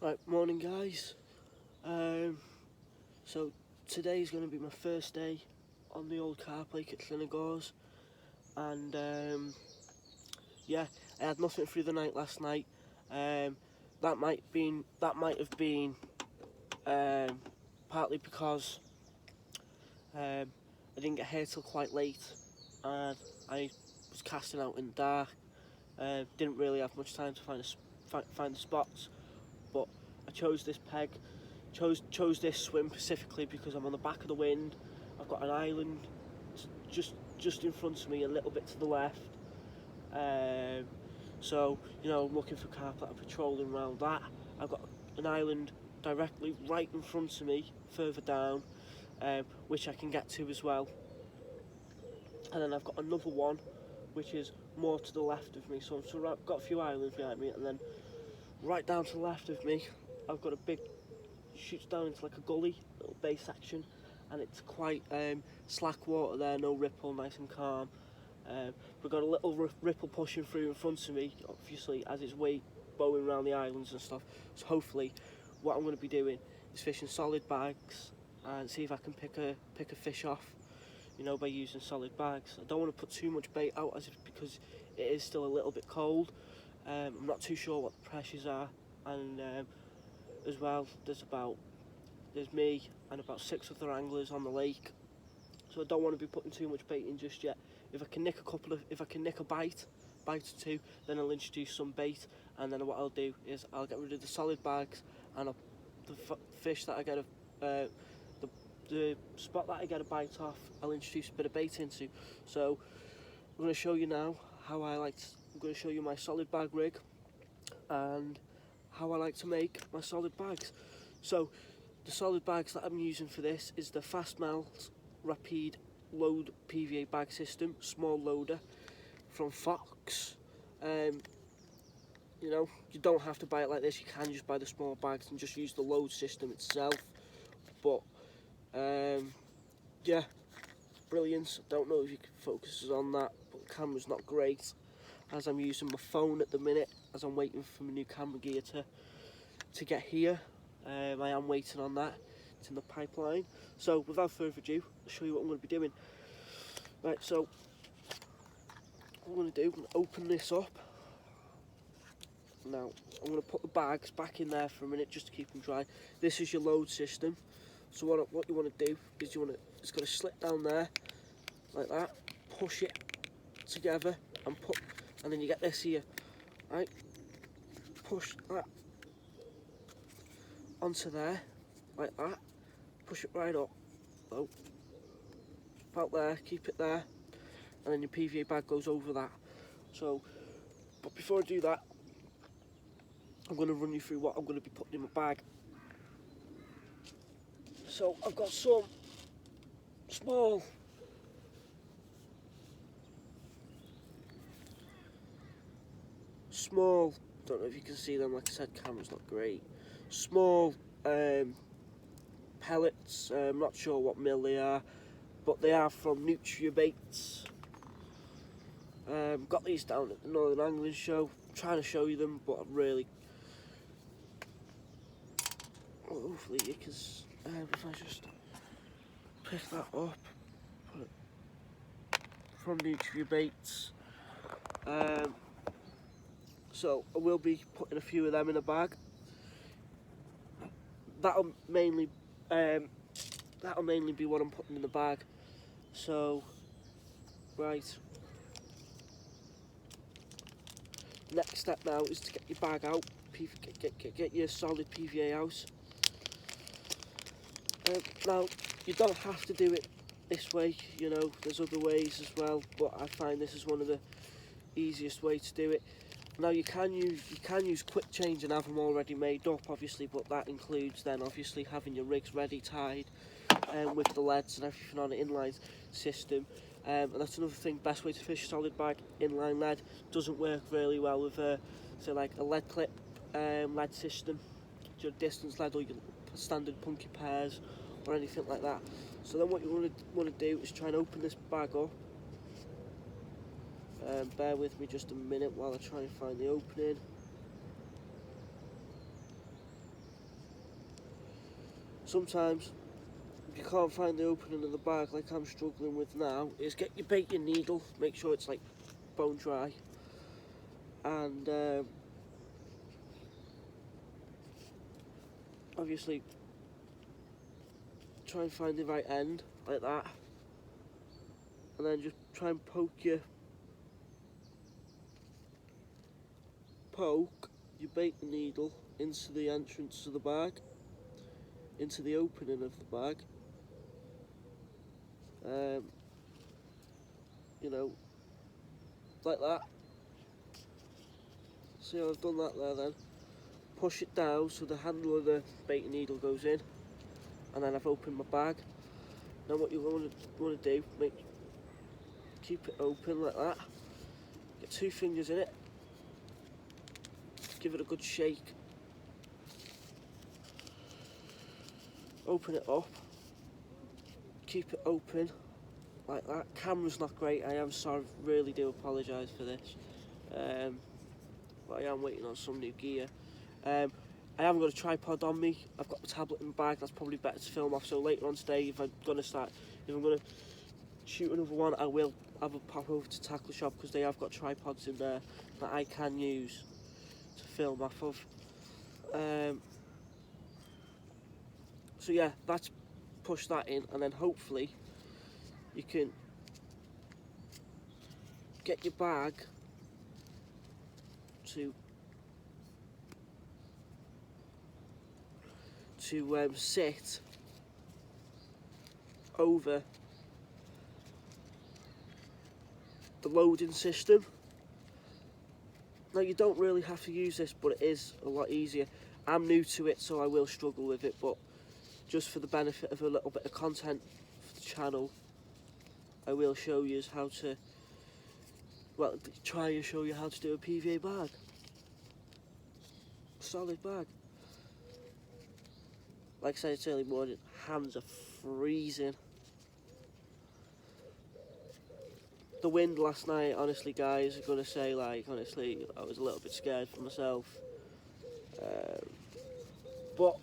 Right, morning guys. Um, so today's going to be my first day on the old car park at Llinagores, and yeah, I had nothing through the night last night. Um, that might have been um, partly because I didn't get here till quite late, and I was casting out in the dark. Didn't really have much time to find the spots, but I chose this peg. Chose this swim specifically because I'm on the back of the wind. I've got an island just in front of me, a little bit to the left. Um, so I'm looking for carp that are patrolling around that. I've got an island directly right in front of me, further down, which I can get to as well. And then I've got another one, which is more to the left of me. So I've got a few islands behind me, and then right down to the left of me, I've got a big shoots down into like a gully, little bay section, and it's quite slack water there, no ripple, nice and calm. We've got a little ripple pushing through in front of me, obviously, as it's weight bowing around the islands and stuff. So hopefully, what I'm going to be doing is fishing solid bags and see if I can pick a fish off, by using solid bags. I don't want to put too much bait out because it is still a little bit cold. I'm not too sure what the pressures are, and as well, there's me and about 6 other anglers on the lake, so I don't want to be putting too much bait in just yet. If I can nick a bite or two, then I'll introduce some bait, and then what I'll do is I'll get rid of the solid bags, and the fish that I get the spot that I get a bite off, I'll introduce a bit of bait into. So I'm going to show you now I'm going to show you my solid bag rig and how I like to make my solid bags. So the solid bags that I'm using for this is the Fast Melt Rapide Load PVA bag system, small loader from Fox. You don't have to buy it like this, you can just buy the small bags and just use the load system itself. But yeah, brilliant. Don't know if you can focus on that, but the camera's not great as I'm using my phone at the minute as I'm waiting for my new camera gear to get here. I am waiting on that. It's in the pipeline. So without further ado, I'll show you what I'm going to be doing. Right, so what I'm going to do, I'm going to open this up. Now I'm going to put the bags back in there for a minute just to keep them dry. This is your load system. So what you want to do is it's got to slip down there like that, push it together and then you get this here, right? Push that onto there like that, push it right up, about there, keep it there, and then your PVA bag goes over that. So, but before I do that, I'm going to run you through what I'm going to be putting in my bag. So I've got some small don't know if you can see them, like I said, camera's not great, small pellets. I'm not sure what mill they are, but they are from Baits. Got these down at the Northern Angling Show. I'm trying to show you them, but hopefully you can. If I just pick that up, put it from Baits. So I will be putting a few of them in a bag. That'll mainly be what I'm putting in the bag. So, right. Next step now is to get your bag out, get your solid PVA out. Now, you don't have to do it this way, there's other ways as well, but I find this is one of the easiest way to do it. Now you can use quick change and have them already made up, obviously, but that includes then obviously having your rigs ready tied with the leads and everything on an inline system. And that's another thing, best way to fish a solid bag, inline lead. Doesn't work really well with say like a lead clip lead system, your distance lead or your standard punky pairs or anything like that. So then what you want to do is try and open this bag up. Bear with me just a minute while I try and find the opening. sometimes if you can't find the opening of the bag like I'm struggling with now, is get your baiting needle, make sure it's like bone dry, and obviously try and find the right end like that, and then just try and poke your baiting needle into the entrance of the bag, into the opening of the bag. You know, like that. See how I've done that there then? Push it down so the handle of the baiting needle goes in, and then I've opened my bag. Now what you want to do, keep it open like that. Get 2 fingers in it. Give it a good shake. Open it up. Keep it open like that. Camera's not great, I am sorry, really do apologise for this. But I am waiting on some new gear. I haven't got a tripod on me. I've got the tablet in my bag. That's probably better to film off. So later on today, if I'm gonna shoot another one, I will have a pop over to Tackle Shop because they have got tripods in there that I can use to film off of. So yeah, that's push that in, and then hopefully you can get your bag to sit over the loading system. Now you don't really have to use this, but it is a lot easier. I'm new to it, so I will struggle with it, but just for the benefit of a little bit of content for the channel, I will show you how to, well, try and show you how to do a PVA bag. Solid bag. Like I said, it's early morning, hands are freezing. The wind last night, honestly guys, I'm gonna say, like, honestly, I was a little bit scared for myself. But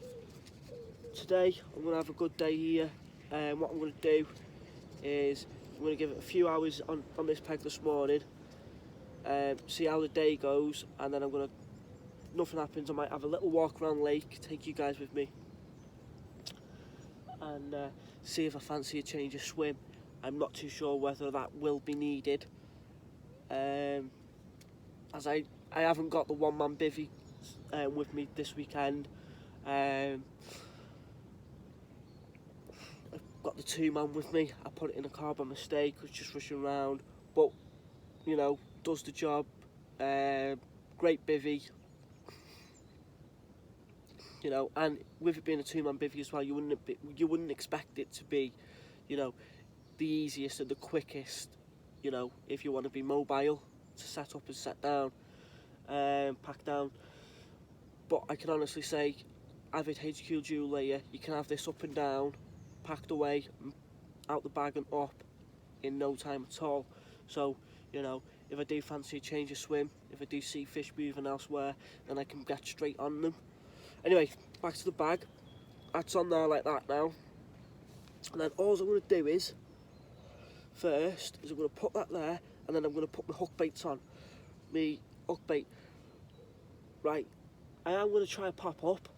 today, I'm gonna have a good day here. What I'm gonna do is, I'm gonna give it a few hours on this peg this morning, see how the day goes, and then nothing happens, I might have a little walk around the lake, take you guys with me, and see if I fancy a change of swim. I'm not too sure whether that will be needed, as I haven't got the one-man bivvy with me this weekend. I've got the 2-man with me. I put it in a car by mistake, was just rushing around, but you know, does the job. Great bivvy. You know, and with it being a 2-man bivvy as well, you wouldn't expect it to be, you know, the easiest and the quickest, you know, if you want to be mobile to set up and set down, pack down. But I can honestly say, avid HQ dual layer, you can have this up and down, packed away, out the bag and up in no time at all. So, you know, if I do fancy a change of swim, if I do see fish moving elsewhere, then I can get straight on them. Anyway, back to the bag. That's on there like that now. And then all I'm going to do is, first, I'm going to put that there, and then I'm going to put my hook baits on. My hook bait. Right, I am going to try and pop up.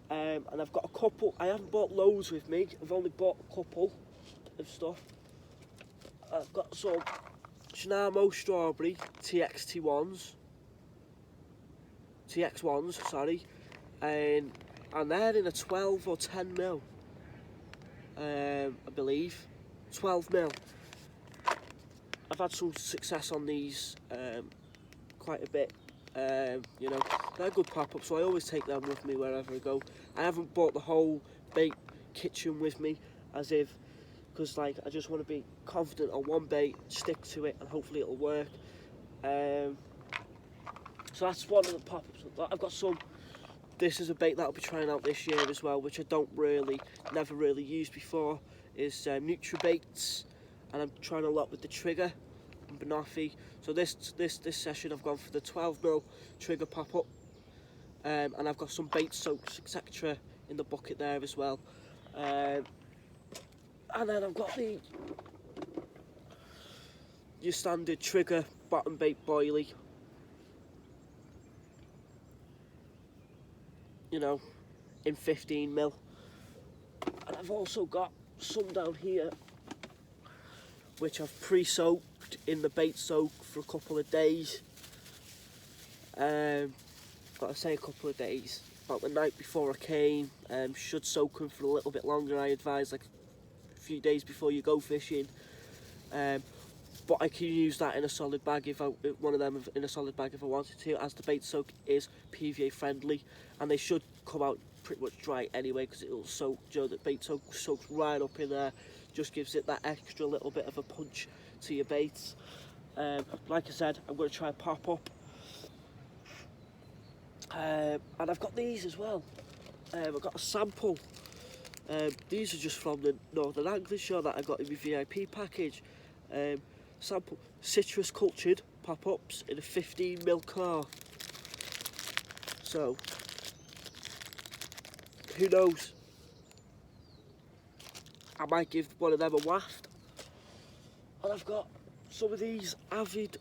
And I've got a couple, I haven't bought loads with me, I've only bought a couple of stuff. I've got some Shinamo Strawberry TX1s, sorry, and they're in a 12 or 10 mil, I believe, 12 mil. I've had some success on these quite a bit. You know, they're good pop-ups, so I always take them with me wherever I go. I haven't bought the whole bait kitchen with me, because like I just want to be confident on one bait, stick to it, and hopefully it'll work. So that's one of the pop-ups. I've got some. This is a bait that I'll be trying out this year as well, which I never really used before. Is Nutribaits, and I'm trying a lot with the trigger and banoffee. So this session I've gone for the 12 mil trigger pop-up, and I've got some bait soaks, etc. in the bucket there as well. And then I've got your standard trigger bottom bait boilie, you know, in 15mm. And I've also got some down here which I've pre-soaked in the bait soak for a couple of days. Got to say a couple of days, about the night before I came. Should soak them for a little bit longer, I advise, like a few days before you go fishing. But I can use that in a solid bag one of them in a solid bag if I wanted to, as the bait soak is PVA friendly, and they should come out pretty much dry anyway, because it'll soak, you know, the bait soak soaks right up in there, just gives it that extra little bit of a punch to your baits. Like I said, I'm going to try pop up, and I've got these as well. I've got a sample. These are just from the Northern Angling Show that I got in my VIP package. Sample citrus cultured pop-ups in a 15mm car. So, who knows? I might give one of them a waft. And I've got some of these Avid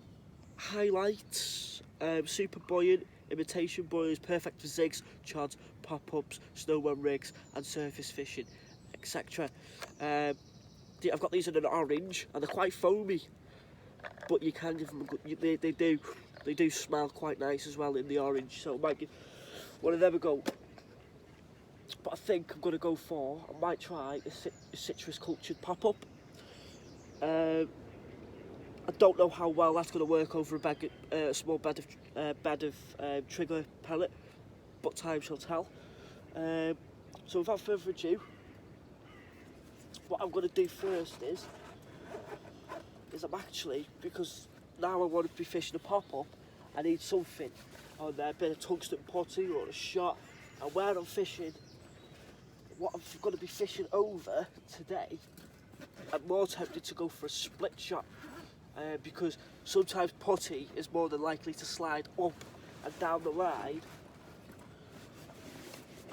highlights, super buoyant imitation buoys, perfect for zigs, chods, pop-ups, snowman rigs and surface fishing, etc. I've got these in an orange and they're quite foamy, but you can give them a good, they do smell quite nice as well in the orange, so I might give one of them a go. But I think I'm going to go for, I might try a citrus cultured pop-up. I don't know how well that's going to work over a small bed of trigger pellet, but time shall tell. So without further ado, what I'm going to do first is I'm actually, because now I want to be fishing a pop-up, I need something on there, a bit of tungsten putty or a shot, and where I'm fishing, what I'm going to be fishing over today, I'm more tempted to go for a split shot, because sometimes putty is more than likely to slide up and down the ride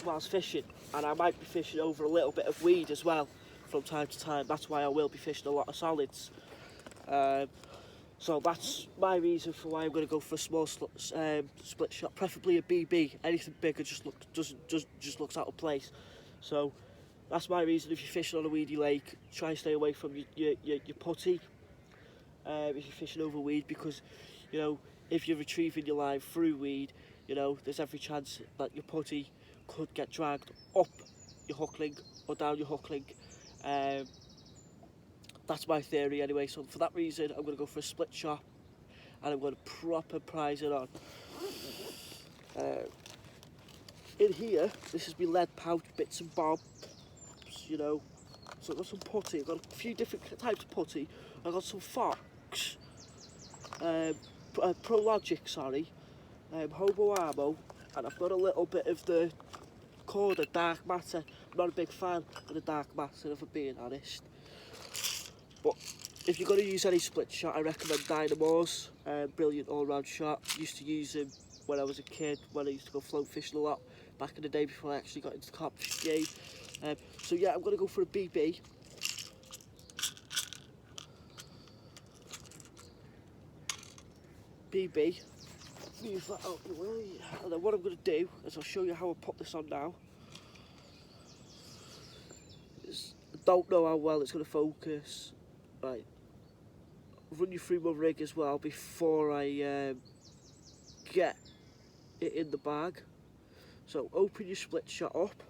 whilst fishing, and I might be fishing over a little bit of weed as well from time to time. That's why I will be fishing a lot of solids. So that's my reason for why I'm going to go for a small split shot, preferably a BB. Anything bigger just looks out of place. So that's my reason. If you're fishing on a weedy lake, try and stay away from your putty. If you're fishing over weed, because, you know, if you're retrieving your line through weed, you know, there's every chance that your putty could get dragged up your hook link or down your hook link. That's my theory anyway, so for that reason I'm going to go for a split shot and I'm going to proper prize it on. In here, this is my lead pouch, bits and bobs, you know. So I've got some putty, I've got a few different types of putty. I've got some Fox, Prologic, sorry, Hobo Ammo, and I've got a little bit of the Corda Dark Matter. I'm not a big fan of the Dark Matter, if I'm being honest. But if you're going to use any split shot, I recommend Dynamos. Brilliant all-round shot. Used to use them when I was a kid, when I used to go float fishing a lot back in the day before I actually got into the carp fishing game. So yeah, I'm going to go for a BB. BB. Move that out of the way. And then what I'm going to do is I'll show you how I put this on now. I don't know how well it's going to focus. Right, run you through my rig as well before I get it in the bag. So open your split shot up.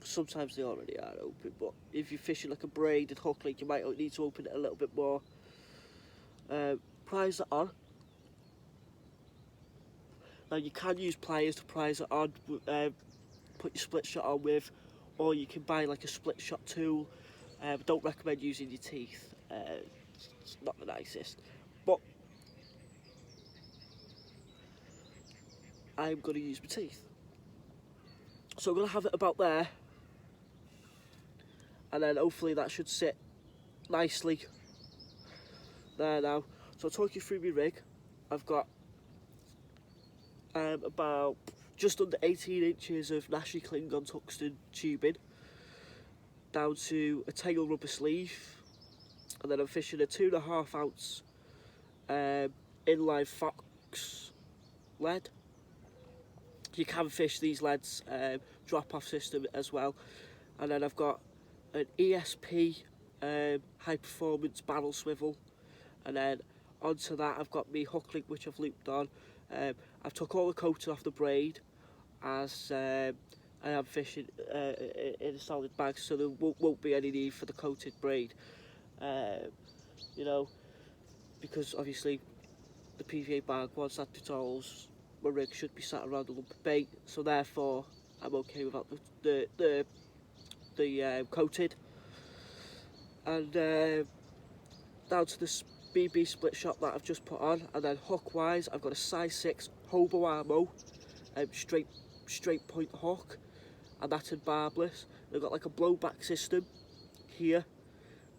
Sometimes they already are open, but if you're fishing like a braided hook link, you might need to open it a little bit more. Prise it on. Now you can use pliers to prise it on, put your split shot on with, or you can buy like a split shot tool. Don't recommend using your teeth, it's not the nicest, but I'm going to use my teeth. So I'm going to have it about there, and then hopefully that should sit nicely there now. So I'll talk you through my rig. I've got about just under 18 inches of Nashi Klingon tungsten tubing, down to a tail rubber sleeve, and then I'm fishing a 2.5 ounce inline Fox lead. You can fish these leads drop-off system as well, and then I've got an ESP high performance barrel swivel, and then onto that I've got my hook link which I've looped on. I've took all the coating off the braid as I am fishing in a solid bag, so there won't be any need for the coated braid, you know, because obviously the PVA bag, once that dissolves, my rig should be sat around a lump of bait, so therefore I'm okay without the coated. And down to this BB split shot that I've just put on, and then hook wise I've got a size 6 Hobo Armo straight point hook, and that's in barbless. I've got like a blowback system here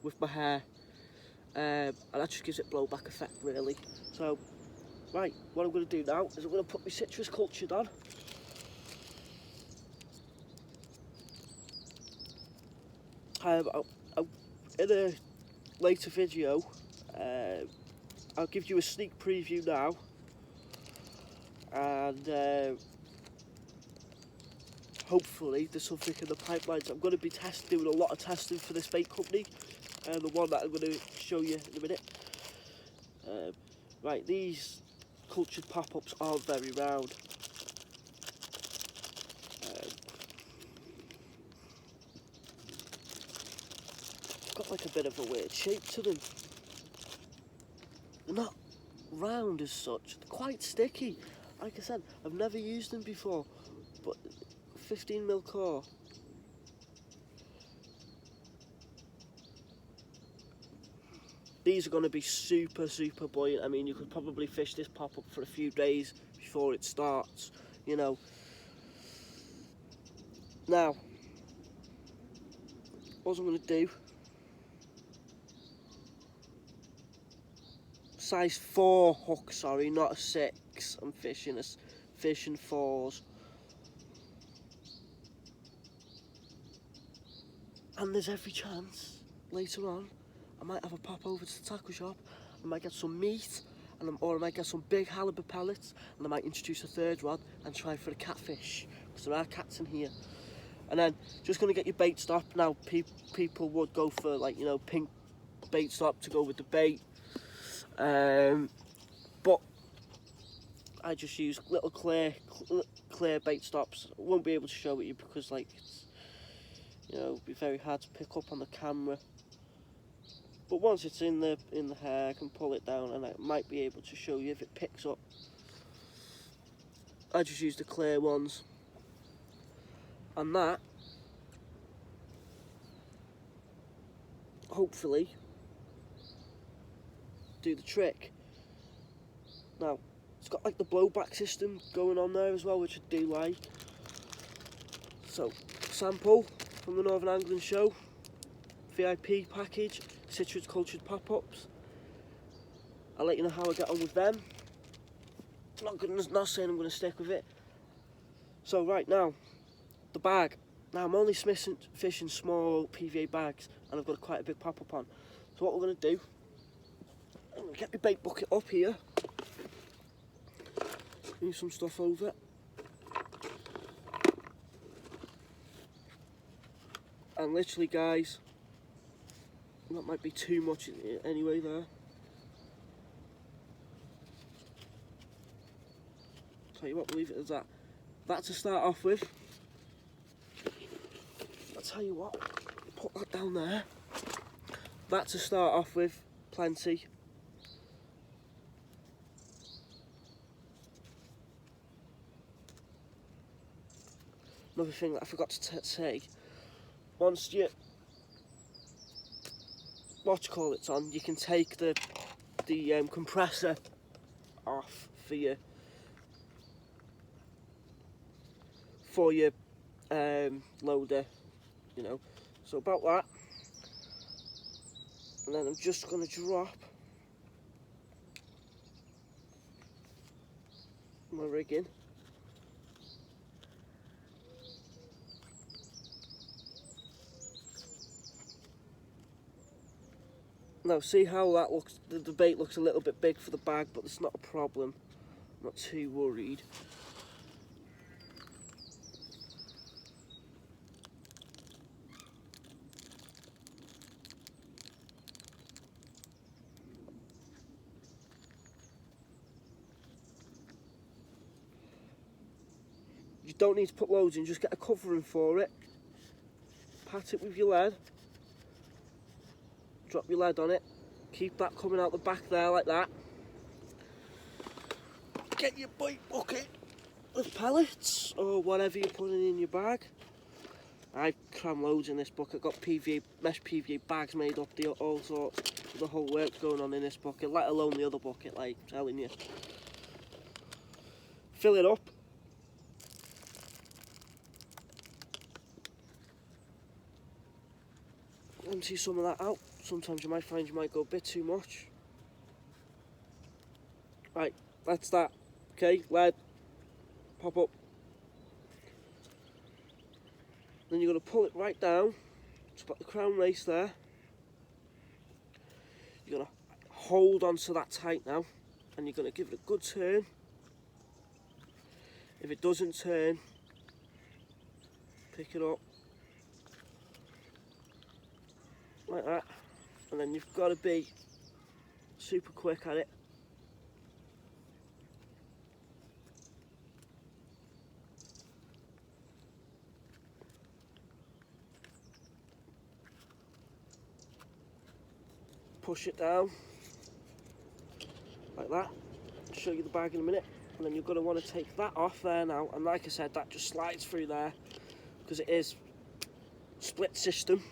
with my hair, and that just gives it blowback effect really. So right, what I'm going to do now is I'm going to put my citrus cultured on. In a later video, I'll give you a sneak preview now, and hopefully there's something in the pipelines. I'm going to be doing a lot of testing for this bait company, and the one that I'm going to show you in a minute. Right, these cultured pop-ups aren't very round. Got like a bit of a weird shape to them. They're not round as such, they're quite sticky. Like I said, I've never used them before, but 15mm core. These are going to be super buoyant. I mean, you could probably fish this pop-up for a few days before it starts, you know. Now, what I'm going to do, size 4 hook, sorry, not a 6. I'm fishing 4s. And there's every chance later on I might have a pop over to the tackle shop. I might get some meat, or I might get some big halibut pellets, and I might introduce a 3rd rod and try for a catfish, because there are cats in here. And then just going to get your bait stop. Now people would go for, like, you know, pink bait stop to go with the bait, but I just use little clear bait stops. I won't be able to show it you because, like, it's, you know, it'd be very hard to pick up on the camera. But once it's in the hair, I can pull it down and I might be able to show you if it picks up. I just use the clear ones, and that hopefully do the trick. Now, it's got like the blowback system going on there as well, which I do like. So, sample from the Northern Angling Show, VIP package, citrus cultured pop-ups. I'll let you know how I get on with them. Not saying I'm going to stick with it. So right now, the bag. Now I'm only fishing small PVA bags, and I've got quite a big pop-up on. So what we're going to do, I'm going to get my bait bucket up here. Move some stuff over. And literally, guys, that might be too much anyway there. Tell you what, we'll leave it as that. That to start off with. I'll tell you what, put that down there. That to start off with, plenty. Another thing that I forgot to say, once you it's on, you can take the compressor off for your loader, you know. So about that, and then I'm just going to drop my rig in. Now see how that looks, the bait looks a little bit big for the bag, but it's not a problem. I'm not too worried. You don't need to put loads in, just get a covering for it. Pat it with your lead. Drop your lead on it. Keep that coming out the back there like that. Get your bait bucket with pellets or whatever you're putting in your bag. I cram loads in this bucket. Got PVA, mesh PVA bags made up, all sorts. The whole works going on in this bucket, let alone the other bucket, like I'm telling you. Fill it up. Empty some of that out. Sometimes you might find you might go a bit too much. Right, that's that. Okay, lead, pop up. Then you're going to pull it right down. It's about the crown race there. You're going to hold onto that tight now, and you're going to give it a good turn. If it doesn't turn, pick it up like that, and then you've got to be super quick at it. Push it down like that. I'll show you the bag in a minute, and then you're going to want to take that off there now, and like I said, that just slides through there because it is split system.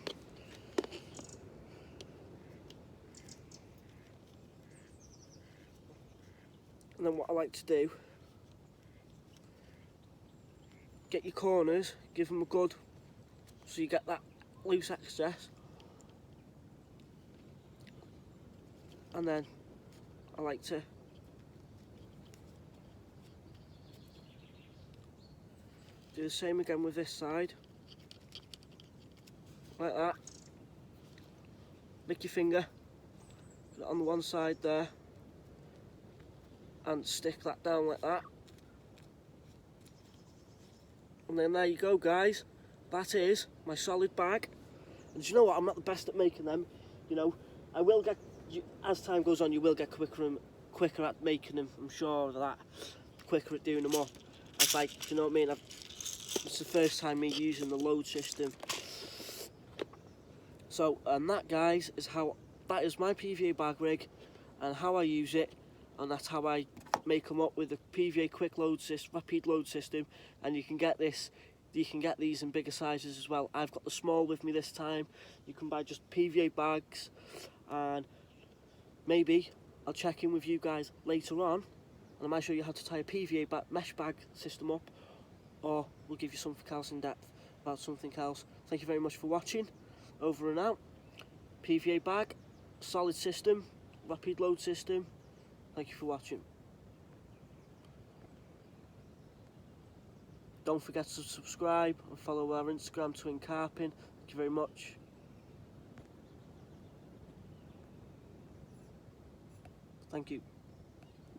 And then what I like to do, get your corners, give them a good, so you get that loose excess. And then I like to do the same again with this side, like that. Lick your finger, put it on the one side there, and stick that down like that. And then there you go, guys. That is my solid bag. And do you know what? I'm not the best at making them. You know, I will get, as time goes on, you will get quicker at making them. I'm sure of that. Quicker at doing them up. It's like, do you know what I mean? It's the first time me using the load system. So, and that, guys, is that is my PVA bag rig and how I use it, and that's how I make them up with the PVA quick load system, rapide load system. And you can get this, you can get these in bigger sizes as well. I've got the small with me this time. You can buy just PVA bags, and maybe I'll check in with you guys later on, and I might show you how to tie a PVA mesh bag system up, or we'll give you something else in depth about something else. Thank you very much for watching. Over and out. PVA bag, solid system, rapide load system. Thank you for watching. Don't forget to subscribe and follow our Instagram, Twin Carping. Thank you very much. Thank you.